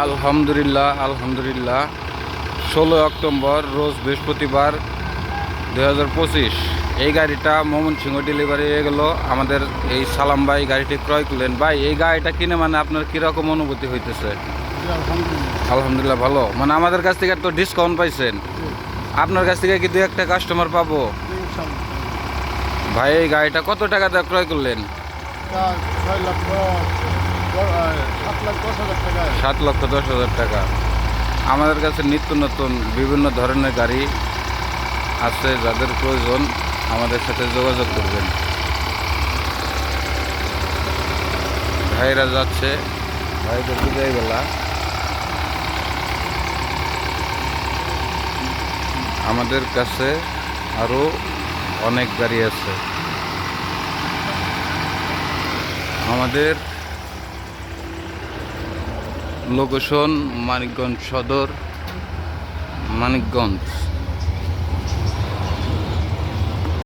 আলহামদুলিল্লাহ আলহামদুলিল্লাহ 16 অক্টোবর রোজ বৃহস্পতিবার 2025 এই গাড়িটা ময়মনসিংহ ডেলিভারি হয়ে গেল। আমাদের এই সালাম ভাই গাড়িটি ক্রয় করলেন। ভাই এই গাড়িটা কিনে মানে আপনার কীরকম অনুভূতি হইতেছে? আলহামদুলিল্লাহ ভালো। মানে আমাদের কাছ থেকে তো ডিসকাউন্ট পাইছেন, আপনার কাছ থেকে কি 2-1টা কাস্টমার পাবো? ভাই এই গাড়িটা কত টাকা দিয়ে ক্রয় করলেন? 7,10,000 টাকা। আমাদের কাছে নিত্য নতুন বিভিন্ন ধরনের গাড়ি আছে, যাদের প্রয়োজন আমাদের সাথে যোগাযোগ করবেন। ভাইরা যাচ্ছে, ভাইদের বিদায় বেলা। আমাদের কাছে আরও অনেক গাড়ি আছে। আমাদের লোকেশন মানিকগঞ্জ সদর, মানিকগঞ্জ।